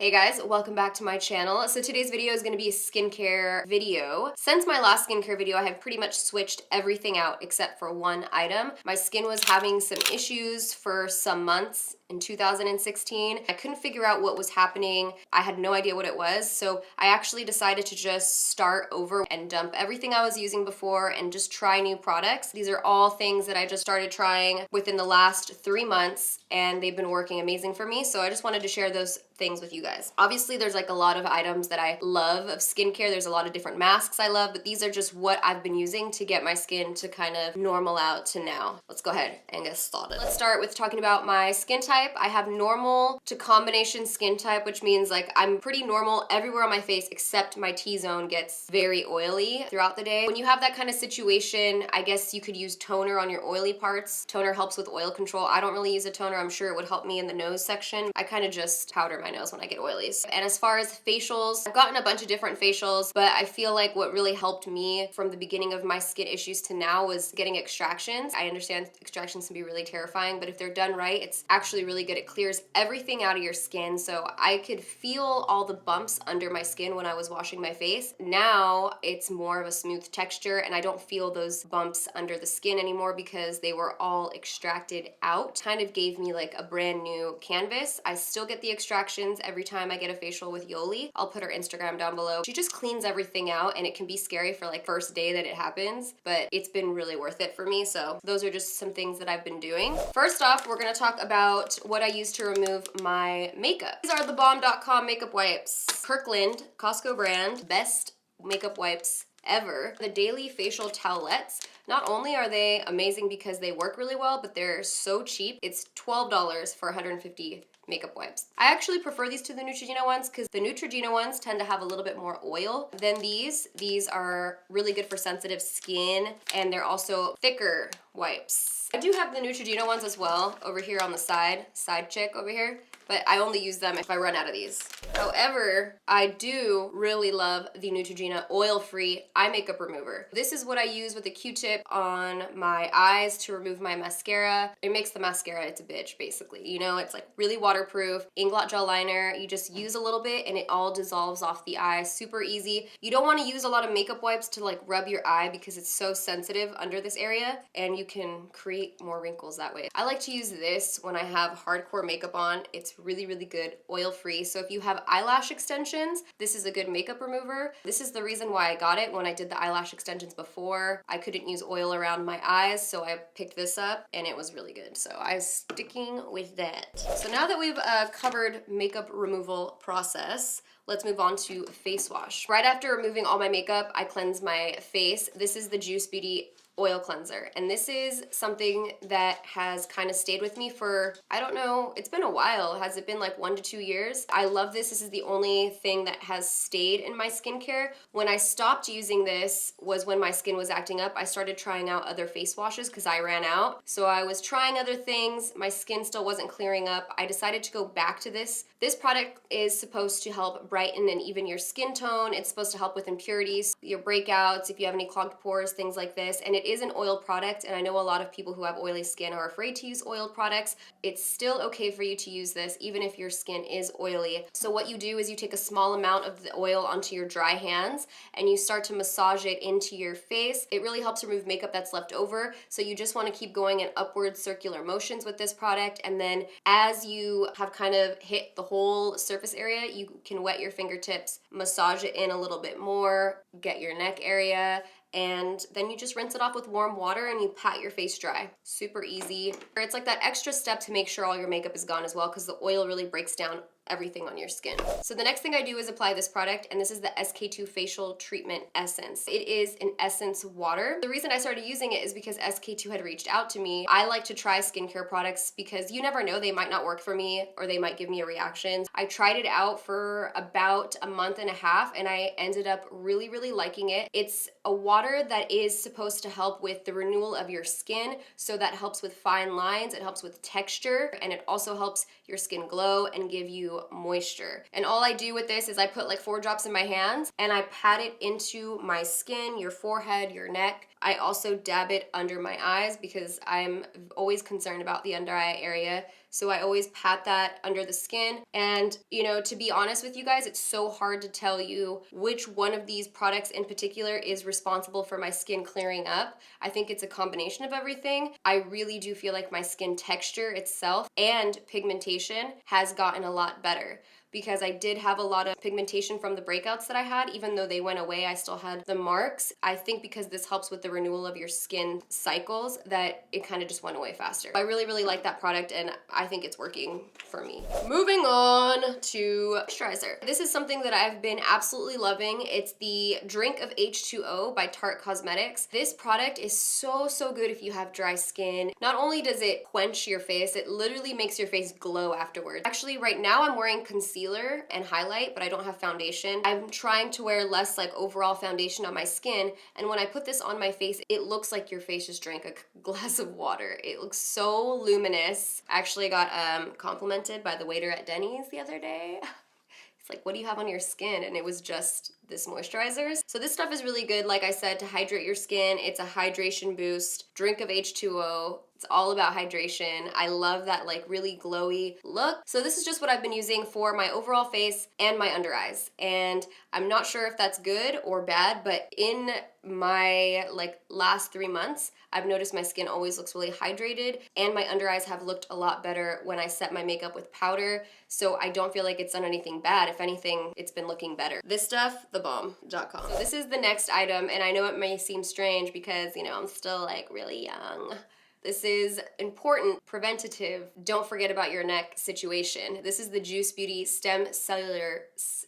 Hey guys, welcome back to my channel. So today's video is going to be a skincare video. Since my last skincare video, I have pretty much switched everything out except for one item. My skin was having some issues for some months in 2016. I couldn't figure out what was happening. I had no idea what it was, so I actually decided to just start over and dump everything I was using before and just try new products. These are all things that I just started trying within the last 3 months, and they've been working amazing for me, so I just wanted to share those things with you guys. Obviously, there's like a lot of items that I love of skincare. There's a lot of different masks I love, but these are just what I've been using to get my skin to kind of normal out to now. Let's go ahead and get started. Let's start with talking about my skin type. I have normal to combination skin type, which means like I'm pretty normal everywhere on my face except my T-zone gets very oily throughout the day. When you have that kind of situation, I guess you could use toner on your oily parts. Toner helps with oil control. I don't really use a toner. I'm sure it would help me in the nose section. I kind of just powder my nose when I get oily. And as far as facials, I've gotten a bunch of different facials, but I feel like what really helped me from the beginning of my skin issues to now was getting extractions. I understand extractions can be really terrifying, but if they're done right, it's actually really good. It clears everything out of your skin, so I could feel all the bumps under my skin when I was washing my face. Now it's more of a smooth texture and I don't feel those bumps under the skin anymore because they were all extracted out. Kind of gave me like a brand new canvas. I still get the extractions every time I get a facial with Yoli. I'll put her Instagram down below. She just cleans everything out and it can be scary for like first day that it happens, but it's been really worth it for me. So those are just some things that I've been doing. First off, we're gonna talk about what I use to remove my makeup. These are the bomb.com makeup wipes. Kirkland, Costco brand, best makeup wipes ever. The Daily Facial Towelettes. Not only are they amazing because they work really well, but they're so cheap. It's $12 for 150 makeup wipes. I actually prefer these to the Neutrogena ones because the Neutrogena ones tend to have a little bit more oil than these. These are really good for sensitive skin and they're also thicker wipes. I do have the Neutrogena ones as well over here on the side check over here, but I only use them if I run out of these. However, I do really love the Neutrogena oil-free eye makeup remover. This is what I use with a Q-tip on my eyes to remove my mascara. It makes the mascara, it's a bitch basically. You know, it's like really waterproof, Inglot gel liner. You just use a little bit and it all dissolves off the eye, super easy. You don't want to use a lot of makeup wipes to like rub your eye because it's so sensitive under this area and you can create more wrinkles that way. I like to use this when I have hardcore makeup on. It's really, really good, oil-free. So if you have eyelash extensions, this is a good makeup remover. This is the reason why I got it. When I did the eyelash extensions before, I couldn't use oil around my eyes, so I picked this up and it was really good. So I'm sticking with that. So now that we've covered makeup removal process, let's move on to face wash. Right after removing all my makeup, I cleanse my face. This is the Juice Beauty oil cleanser, and this is something that has kind of stayed with me for, I don't know, it's been a while. Has it been like 1 to 2 years? I love this. This is the only thing that has stayed in my skincare. When I stopped using this was when my skin was acting up. I started trying out other face washes because I ran out. So I was trying other things. My skin still wasn't clearing up. I decided to go back to this. This product is supposed to help brighten and even your skin tone. It's supposed to help with impurities, your breakouts, if you have any clogged pores, things like this. And it is an oil product, and I know a lot of people who have oily skin are afraid to use oil products. It's still okay for you to use this even if your skin is oily. So what you do is you take a small amount of the oil onto your dry hands and you start to massage it into your face. It really helps remove makeup that's left over, so you just want to keep going in upward circular motions with this product, and then as you have kind of hit the whole surface area, you can wet your fingertips, massage it in a little bit more, get your neck area, and then you just rinse it off with warm water and you pat your face dry. Super easy. It's like that extra step to make sure all your makeup is gone as well because the oil really breaks down everything on your skin. So the next thing I do is apply this product, and this is the SK2 Facial Treatment Essence. It is an essence water. The reason I started using it is because SK2 had reached out to me. I like to try skincare products because you never know, they might not work for me or they might give me a reaction. I tried it out for about a month and a half and I ended up really, really liking it. It's a water that is supposed to help with the renewal of your skin, so that helps with fine lines, it helps with texture, and it also helps your skin glow and give you moisture. And all I do with this is I put like 4 drops in my hands and I pat it into my skin, your forehead, your neck. I also dab it under my eyes because I'm always concerned about the under eye area. So I always pat that under the skin. And, you know, to be honest with you guys, it's so hard to tell you which one of these products in particular is responsible for my skin clearing up. I think it's a combination of everything. I really do feel like my skin texture itself and pigmentation has gotten a lot better, because I did have a lot of pigmentation from the breakouts that I had. Even though they went away, I still had the marks. I think because this helps with the renewal of your skin cycles, that it kind of just went away faster. I really, really like that product, and I think it's working for me. Moving on to moisturizer. This is something that I've been absolutely loving. It's the Drink of H2O by Tarte Cosmetics. This product is so, so good if you have dry skin. Not only does it quench your face, it literally makes your face glow afterwards. Actually, right now I'm wearing concealer and highlight, but I don't have foundation. I'm trying to wear less like overall foundation on my skin, and when I put this on my face, it looks like your face just drank a glass of water. It looks so luminous. I actually got complimented by the waiter at Denny's the other day. It's like, what do you have on your skin? And it was just this moisturizer. So this stuff is really good, like I said, to hydrate your skin. It's a hydration boost. Drink of H2O. It's all about hydration. I love that like really glowy look. So this is just what I've been using for my overall face and my under eyes. And I'm not sure if that's good or bad, but in my like last 3 months, I've noticed my skin always looks really hydrated, and my under eyes have looked a lot better when I set my makeup with powder. So I don't feel like it's done anything bad. If anything, it's been looking better. This stuff, thebomb.com. So this is the next item, and I know it may seem strange because, you know, I'm still like really young. This is important, preventative, don't forget about your neck situation. This is the Juice Beauty Stem Cellular,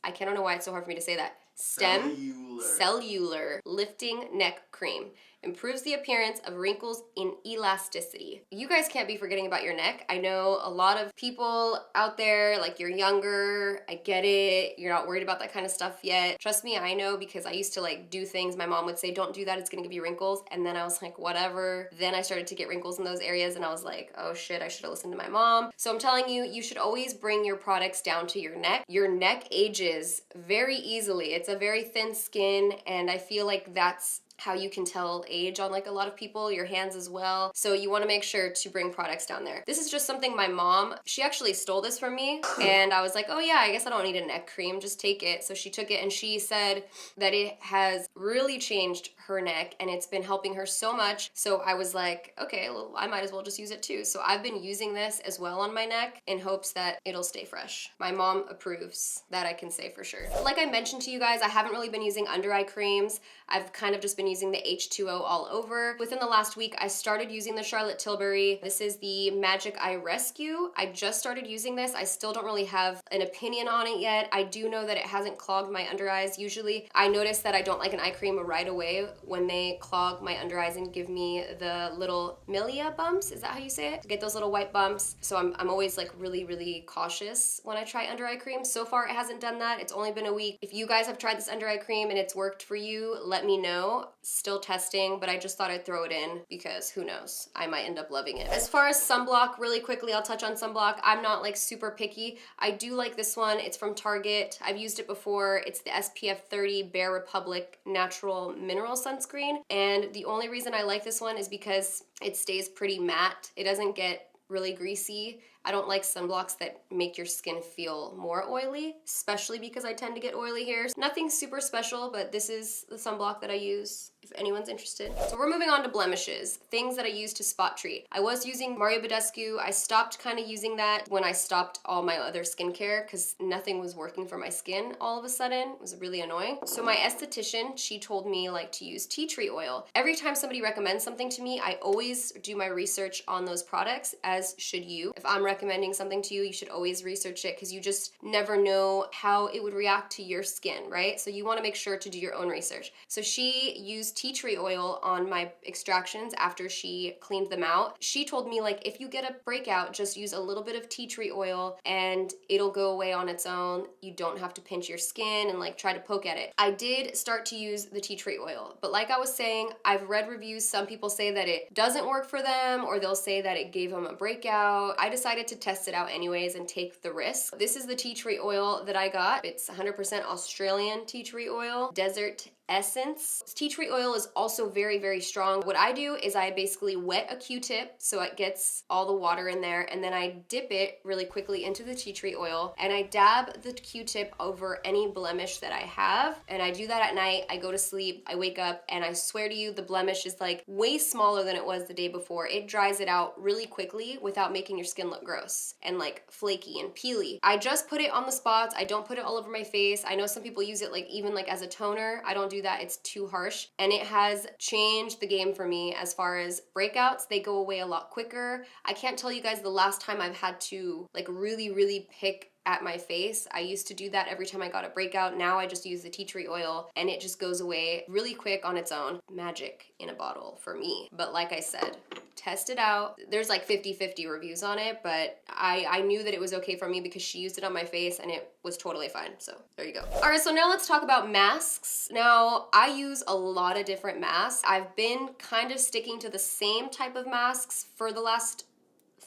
I don't know why it's so hard for me to say that. Cellular Lifting Neck Cream. Improves the appearance of wrinkles in elasticity. You guys can't be forgetting about your neck. I know a lot of people out there, like, you're younger, I get it, you're not worried about that kind of stuff yet. Trust me, I know, because I used to like do things my mom would say, don't do that, it's gonna give you wrinkles, and then I was like, whatever. Then I started to get wrinkles in those areas, and I was like, oh shit, I should have listened to my mom. So I'm telling you, you should always bring your products down to your neck. Your neck ages very easily. It's a very thin skin, and I feel like that's how you can tell age on like a lot of people, your hands as well. So you wanna make sure to bring products down there. This is just something my mom, she actually stole this from me, and I was like, oh yeah, I guess I don't need a neck cream, just take it. So she took it, and she said that it has really changed her neck, and it's been helping her so much. So I was like, okay, well, I might as well just use it too. So I've been using this as well on my neck in hopes that it'll stay fresh. My mom approves, that I can say for sure. Like I mentioned to you guys, I haven't really been using under eye creams. I've kind of just been using the H2O all over. Within the last week, I started using the Charlotte Tilbury. This is the Magic Eye Rescue. I just started using this. I still don't really have an opinion on it yet. I do know that it hasn't clogged my under eyes. Usually, I notice that I don't like an eye cream right away when they clog my under eyes and give me the little milia bumps. Is that how you say it? To get those little white bumps. So I'm always like really, really cautious when I try under eye cream. So far, it hasn't done that. It's only been a week. If you guys have tried this under eye cream and it's worked for you, let me know. Still testing, but I just thought I'd throw it in because who knows, I might end up loving it. As far as sunblock, really quickly, I'll touch on sunblock. I'm not like super picky. I do like this one. It's from Target. I've used it before. It's the SPF 30 Bare Republic Natural Mineral Sunscreen, and the only reason I like this one is because it stays pretty matte. It doesn't get really greasy. I don't like sunblocks that make your skin feel more oily, especially because I tend to get oily hairs. Nothing super special, but this is the sunblock that I use if anyone's interested. So we're moving on to blemishes, things that I use to spot treat. I was using Mario Badescu. I stopped kind of using that when I stopped all my other skincare because nothing was working for my skin all of a sudden. It was really annoying. So my esthetician, she told me like to use tea tree oil. Every time somebody recommends something to me, I always do my research on those products, as should you. If I'm recommending something to you, you should always research it because you just never know how it would react to your skin, right? So you want to make sure to do your own research. So she used tea tree oil on my extractions after she cleaned them out. She told me like if you get a breakout, just use a little bit of tea tree oil and it'll go away on its own. You don't have to pinch your skin and like try to poke at it. I did start to use the tea tree oil, but like I was saying, I've read reviews. Some people say that it doesn't work for them, or they'll say that it gave them a breakout. I decided to test it out anyways and take the risk. This is the tea tree oil that I got. It's 100% Australian tea tree oil, desert essence. Tea tree oil is also very, very strong. What I do is I basically wet a Q-tip so it gets all the water in there, and then I dip it really quickly into the tea tree oil, and I dab the Q-tip over any blemish that I have, and I do that at night. I go to sleep, I wake up, and I swear to you, the blemish is like way smaller than it was the day before. It dries it out really quickly without making your skin look gross and like flaky and peely. I just put it on the spots. I don't put it all over my face. I know some people use it like even like as a toner. I don't do that. It's too harsh, and it has changed the game for me as far as breakouts. They go away a lot quicker. I can't tell you guys the last time I've had to like really pick at my face. I used to do that every time I got a breakout. Now I just use the tea tree oil and it just goes away really quick on its own. Magic in a bottle for me. But like I said, test it out. There's like 50-50 reviews on it, but I knew that it was okay for me because she used it on my face and it was totally fine. So there you go. All right, so now let's talk about masks. Now I use a lot of different masks. I've been kind of sticking to the same type of masks for the last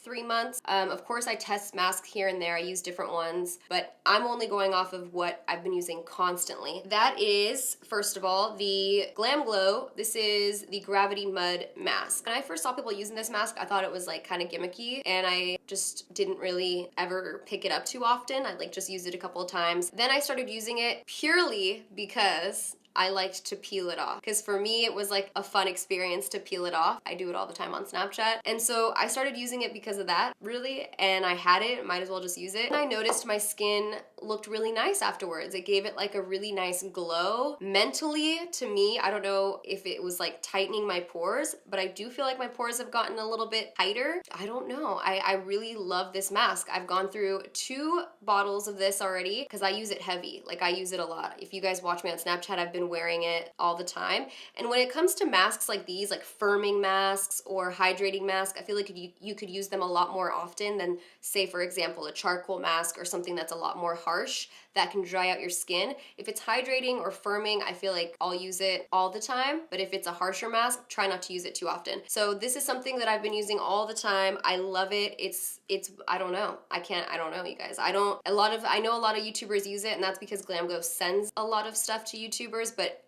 3 months. Of course, I test masks here and there. I use different ones, but I'm only going off of what I've been using constantly. That is, first of all, the Glamglow. This is the Gravity Mud Mask. When I first saw people using this mask, I thought it was like kind of gimmicky, and I just didn't really ever pick it up too often. I like just used it a couple of times. Then I started using it purely because I liked to peel it off, because for me it was like a fun experience to peel it off. I do it all the time on Snapchat, and so I started using it because of that, really, and I had it, might as well just use it. And I noticed my skin looked really nice afterwards. It gave it like a really nice glow. Mentally, to me, I don't know if it was like tightening my pores, but I do feel like my pores have gotten a little bit tighter. I don't know. I really love this mask. I've gone through 2 bottles of this already because I use it heavy. Like I use it a lot. If you guys watch me on Snapchat, I've been wearing it all the time. And when it comes to masks like these, like firming masks or hydrating masks, I feel like you could use them a lot more often than, say, for example, a charcoal mask or something that's a lot more harsh that can dry out your skin. If it's hydrating or firming, I feel like I'll use it all the time, but if it's a harsher mask, try not to use it too often. So this is something that I've been using all the time. I love it. It's I don't know. I don't know, you guys. I know a lot of YouTubers use it, and that's because Glamglow sends a lot of stuff to YouTubers, but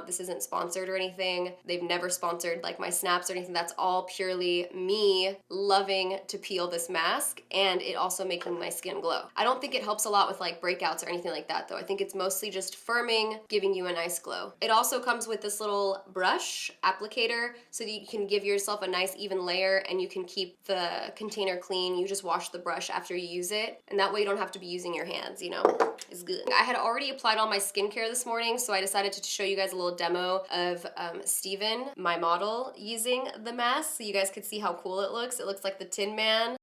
this isn't sponsored or anything. They've never sponsored like my snaps or anything. That's all purely me loving to peel this mask and it also making my skin glow. I don't think it helps a lot with like breakouts or anything like that though. I think it's mostly just firming, giving you a nice glow. It also comes with this little brush applicator so that you can give yourself a nice even layer and you can keep the container clean. You just wash the brush after you use it, and that way you don't have to be using your hands, you know? It's good. I had already applied all my skincare this morning, so I decided to show you guys a little demo of Steven, my model, using the mask so you guys could see how cool it looks. It looks like the Tin Man.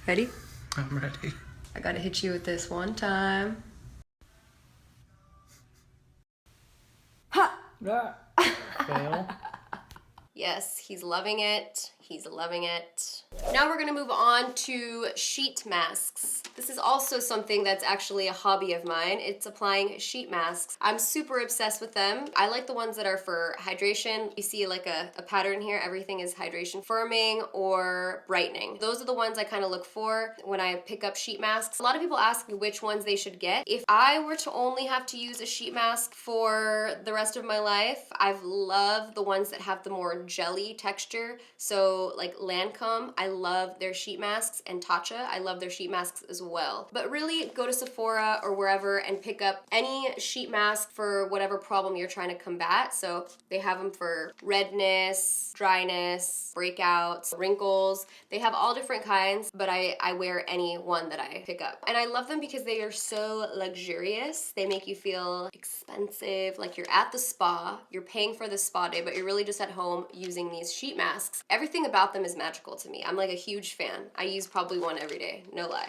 Ready? I'm ready. I gotta hit you with this one time. Ha! Fail. Yes, he's loving it. He's loving it. Now we're gonna move on to sheet masks. This is also something that's actually a hobby of mine. It's applying sheet masks. I'm super obsessed with them. I like the ones that are for hydration. You see like a pattern here. Everything is hydration, firming, or brightening. Those are the ones I kind of look for when I pick up sheet masks. A lot of people ask me which ones they should get. If I were to only have to use a sheet mask for the rest of my life, I've loved the ones that have the more jelly texture. So like Lancome, I love their sheet masks, and Tatcha, I love their sheet masks as well. But really go to Sephora or wherever and pick up any sheet mask for whatever problem you're trying to combat. So they have them for redness, dryness, breakouts, wrinkles. They have all different kinds, but I wear any one that I pick up. And I love them because they are so luxurious. They make you feel expensive, like you're at the spa, you're paying for the spa day, but you're really just at home using these sheet masks. Everything about them is magical to me. I'm like a huge fan. I use probably one every day, no lie.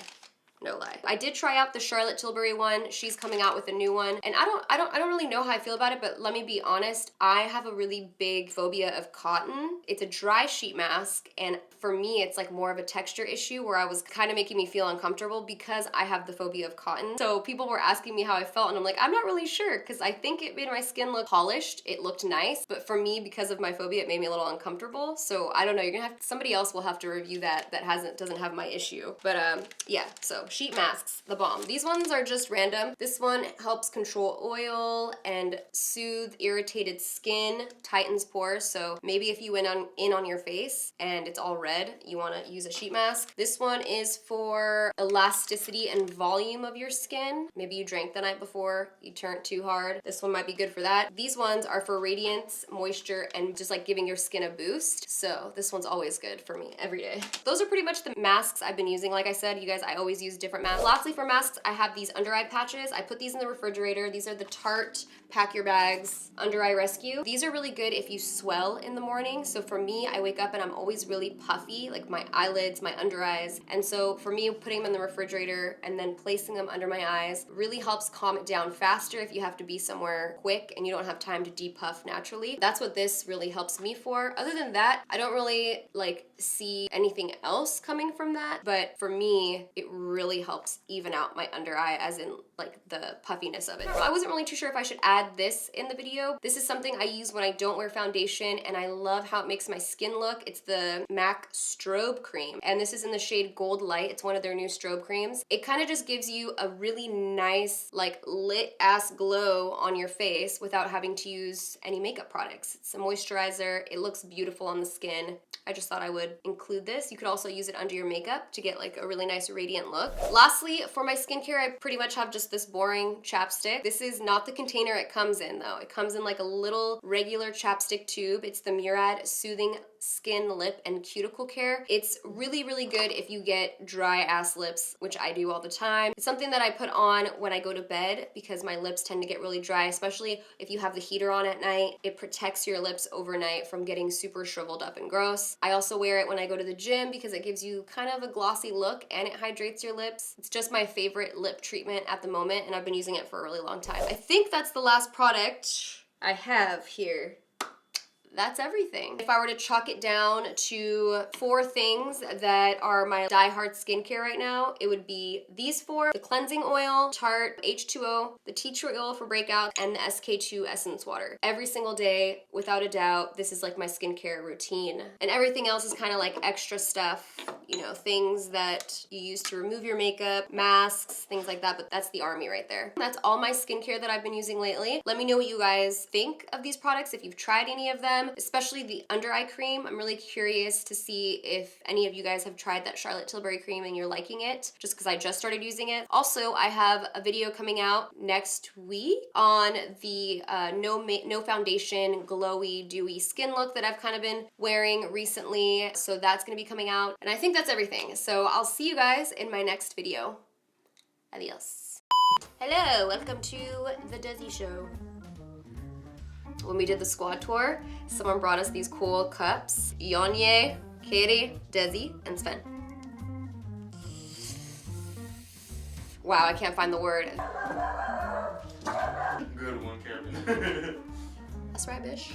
No lie. I did try out the Charlotte Tilbury one. She's coming out with a new one, and I don't really know how I feel about it, but let me be honest. I have a really big phobia of cotton. It's a dry sheet mask, and for me, it's like more of a texture issue where I was kind of making me feel uncomfortable because I have the phobia of cotton. So people were asking me how I felt, and I'm like, I'm not really sure, because I think it made my skin look polished. It looked nice, but for me, because of my phobia, it made me a little uncomfortable. So I don't know. You're gonna have somebody else will have to review that doesn't have my issue. But yeah. So sheet masks, the bomb. These ones are just random. This one helps control oil and soothe irritated skin, tightens pores. So maybe if you went in on your face and it's all red, you want to use a sheet mask. This one is for elasticity and volume of your skin. Maybe you drank the night before, you turned too hard. This one might be good for that. These ones are for radiance, moisture, and just like giving your skin a boost. So this one's always good for me every day. Those are pretty much the masks I've been using. Like I said, you guys, I always use different masks. Lastly, for masks, I have these under eye patches. I put these in the refrigerator. These are the Tarte Pack Your Bags Under Eye Rescue. These are really good if you swell in the morning. So for me, I wake up and I'm always really puffy, like my eyelids, my under eyes. And so for me, putting them in the refrigerator and then placing them under my eyes really helps calm it down faster if you have to be somewhere quick and you don't have time to depuff naturally. That's what this really helps me for. Other than that, I don't really like see anything else coming from that. But for me, it really helps even out my under eye, as in like the puffiness of it. So I wasn't really too sure if I should add this in the video. This is something I use when I don't wear foundation, and I love how it makes my skin look. It's the MAC Strobe Cream, and this is in the shade Gold Light. It's one of their new strobe creams. It kind of just gives you a really nice, like, lit ass glow on your face without having to use any makeup products. It's a moisturizer. It looks beautiful on the skin. I just thought I would include this. You could also use it under your makeup to get like a really nice radiant look. Lastly, for my skincare, I pretty much have just this boring chapstick. This is not the container it comes in though. It comes in like a little regular chapstick tube. It's the Murad Soothing Skin, Lip, and Cuticle Care. It's really, really good if you get dry ass lips, which I do all the time. It's something that I put on when I go to bed because my lips tend to get really dry, especially if you have the heater on at night. It protects your lips overnight from getting super shriveled up and gross. I also wear it when I go to the gym because it gives you kind of a glossy look and it hydrates your lips. It's just my favorite lip treatment at the moment, and I've been using it for a really long time. I think that's the last product I have here. That's everything. If I were to chalk it down to 4 things that are my die-hard skincare right now, it would be these 4: the cleansing oil, Tarte H2O, the tea tree oil for breakouts, and the SK2 essence water. Every single day, without a doubt, this is like my skincare routine. And everything else is kind of like extra stuff, you know, things that you use to remove your makeup, masks, things like that, but that's the army right there. That's all my skincare that I've been using lately. Let me know what you guys think of these products, if you've tried any of them. Especially the under eye cream. I'm really curious to see if any of you guys have tried that Charlotte Tilbury cream and you're liking it, just because I just started using it. Also, I have a video coming out next week on the no foundation, glowy, dewy skin look that I've kind of been wearing recently. So that's gonna be coming out. And I think that's everything. So I'll see you guys in my next video. Adios. Hello, welcome to the Desi Show. When we did the squad tour, someone brought us these cool cups. Yoli, Katie, Desi, and Sven. Wow, I can't find the word. Good one, Kevin. That's right, bitch.